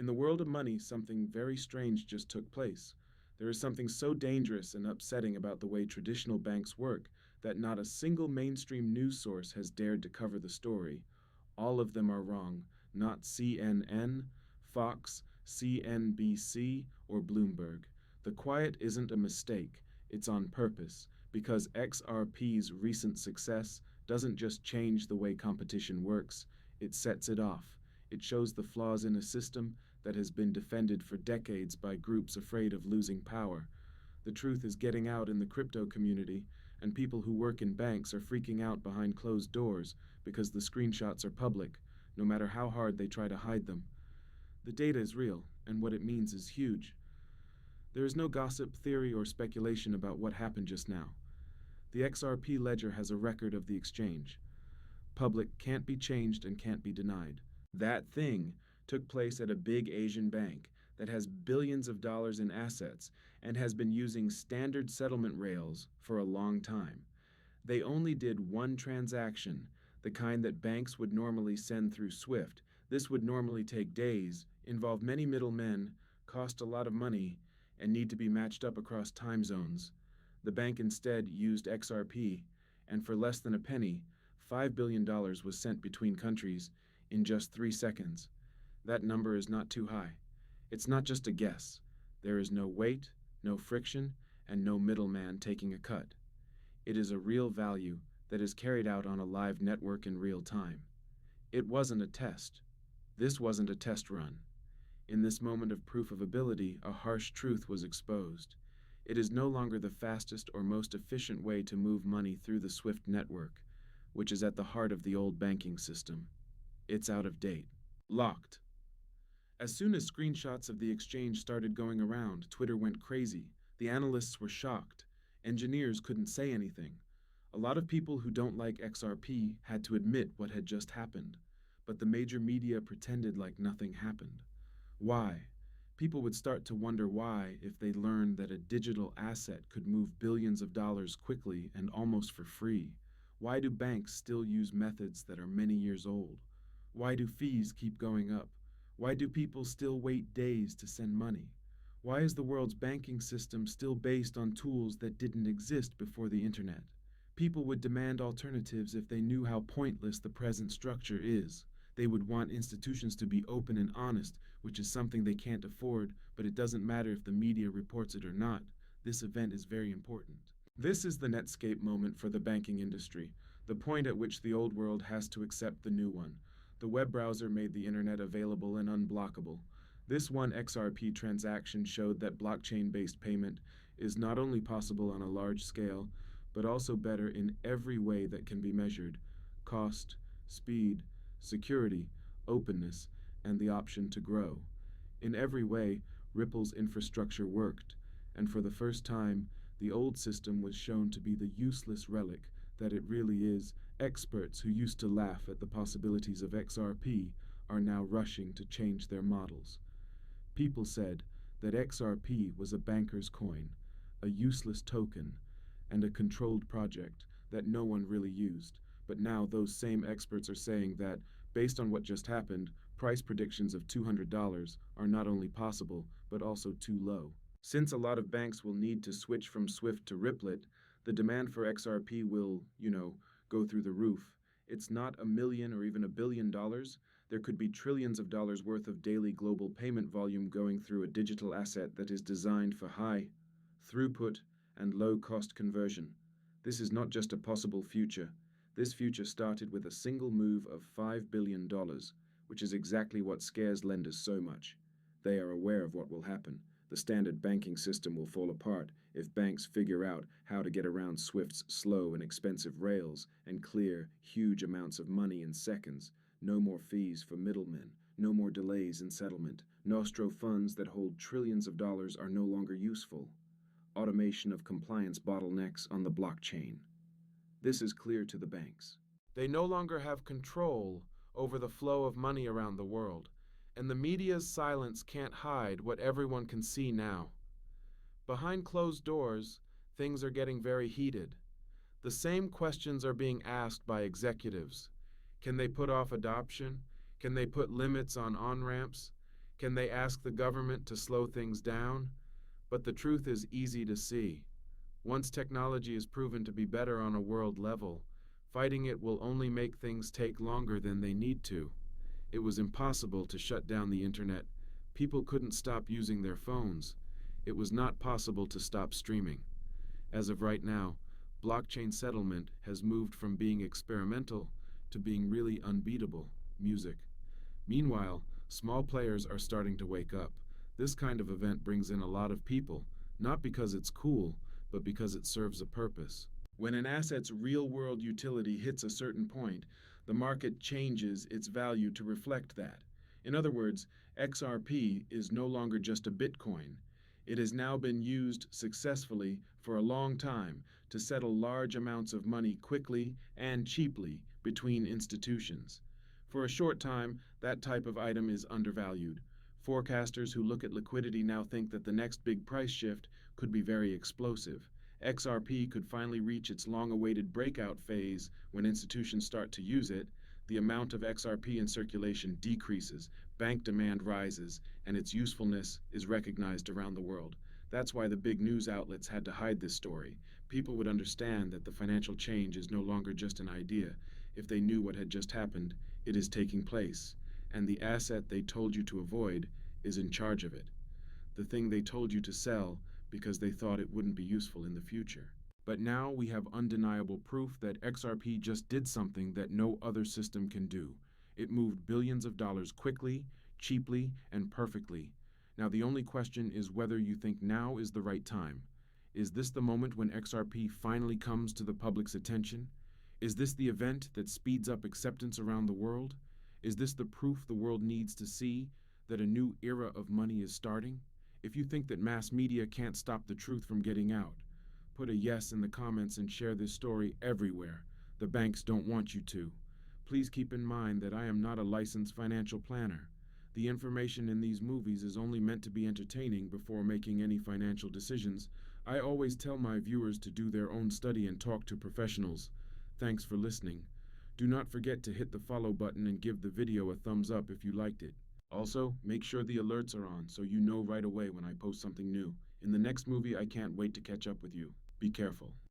In the world of money, something very strange just took place. There is something so dangerous and upsetting about the way traditional banks work that not a single mainstream news source has dared to cover the story. All of them are wrong, not CNN, Fox, CNBC, or Bloomberg. The quiet isn't a mistake, it's on purpose, because XRP's recent success doesn't just change the way competition works, it sets it off. It shows the flaws in a system that has been defended for decades by groups afraid of losing power. The truth is getting out in the crypto community, and people who work in banks are freaking out behind closed doors because the screenshots are public, no matter how hard they try to hide them. The data is real, and what it means is huge. There is no gossip, theory, or speculation about what happened just now. The XRP ledger has a record of the exchange. Public can't be changed and can't be denied. That thing took place at a big Asian bank that has billions of dollars in assets and has been using standard settlement rails for a long time. They only did one transaction, the kind that banks would normally send through SWIFT. This would normally take days, involve many middlemen, cost a lot of money, and need to be matched up across time zones. The bank instead used XRP, and for less than a penny, $5 billion was sent between countries in just 3 seconds. That number is not too high. It's not just a guess. There is no wait, no friction, and no middleman taking a cut. It is a real value that is carried out on a live network in real time. It wasn't a test. This wasn't a test run. In this moment of proof of ability, a harsh truth was exposed. It is no longer the fastest or most efficient way to move money through the SWIFT network, which is at the heart of the old banking system. It's out of date. Locked. As soon as screenshots of the exchange started going around, Twitter went crazy. The analysts were shocked. Engineers couldn't say anything. A lot of people who don't like XRP had to admit what had just happened, but the major media pretended like nothing happened. Why? People would start to wonder why if they learned that a digital asset could move billions of dollars quickly and almost for free. Why do banks still use methods that are many years old? Why do fees keep going up? Why do people still wait days to send money? Why is the world's banking system still based on tools that didn't exist before the internet? People would demand alternatives if they knew how pointless the present structure is. They would want institutions to be open and honest, which is something they can't afford, but it doesn't matter if the media reports it or not. This event is very important. This is the Netscape moment for the banking industry, the point at which the old world has to accept the new one. The web browser made the internet available and unblockable. This one XRP transaction showed that blockchain-based payment is not only possible on a large scale, but also better in every way that can be measured: cost, speed, security, openness, and the option to grow. In every way, Ripple's infrastructure worked, and for the first time, the old system was shown to be the useless relic that it really is. Experts who used to laugh at the possibilities of XRP are now rushing to change their models. People said that XRP was a banker's coin, a useless token, and a controlled project that no one really used. But now those same experts are saying that, based on what just happened, price predictions of $200 are not only possible, but also too low. Since a lot of banks will need to switch from SWIFT to Riplet, the demand for XRP will, go through the roof. It's not $1 million or even $1 billion. There could be trillions of dollars worth of daily global payment volume going through a digital asset that is designed for high throughput and low-cost conversion. This is not just a possible future. This future started with a single move of $5 billion, which is exactly what scares lenders so much. They are aware of what will happen. The standard banking system will fall apart if banks figure out how to get around SWIFT's slow and expensive rails and clear huge amounts of money in seconds. No more fees for middlemen, no more delays in settlement. Nostro funds that hold trillions of dollars are no longer useful. Automation of compliance bottlenecks on the blockchain. This is clear to the banks. They no longer have control over the flow of money around the world, and the media's silence can't hide what everyone can see now. Behind closed doors, things are getting very heated. The same questions are being asked by executives. Can they put off adoption? Can they put limits on on-ramps? Can they ask the government to slow things down? But the truth is easy to see. Once technology is proven to be better on a world level, fighting it will only make things take longer than they need to. It was impossible to shut down the internet. People couldn't stop using their phones. It was not possible to stop streaming. As of right now, blockchain settlement has moved from being experimental to being really unbeatable music. Meanwhile, small players are starting to wake up. This kind of event brings in a lot of people, not because it's cool, but because it serves a purpose. When an asset's real-world utility hits a certain point, the market changes its value to reflect that. In other words, XRP is no longer just a Bitcoin. It has now been used successfully for a long time to settle large amounts of money quickly and cheaply between institutions. For a short time, that type of item is undervalued. Forecasters who look at liquidity now think that the next big price shift could be very explosive. XRP could finally reach its long-awaited breakout phase when institutions start to use it. The amount of XRP in circulation decreases, bank demand rises, and its usefulness is recognized around the world. That's why the big news outlets had to hide this story. People would understand that the financial change is no longer just an idea. If they knew what had just happened, it is taking place, and the asset they told you to avoid is in charge of it. The thing they told you to sell because they thought it wouldn't be useful in the future. But now we have undeniable proof that XRP just did something that no other system can do. It moved billions of dollars quickly, cheaply, and perfectly. Now the only question is whether you think now is the right time. Is this the moment when XRP finally comes to the public's attention? Is this the event that speeds up acceptance around the world? Is this the proof the world needs to see that a new era of money is starting? If you think that mass media can't stop the truth from getting out, put a yes in the comments and share this story everywhere. The banks don't want you to. Please keep in mind that I am not a licensed financial planner. The information in these movies is only meant to be entertaining before making any financial decisions. I always tell my viewers to do their own study and talk to professionals. Thanks for listening. Do not forget to hit the follow button and give the video a thumbs up if you liked it. Also, make sure the alerts are on so you know right away when I post something new. In the next movie, I can't wait to catch up with you. Be careful.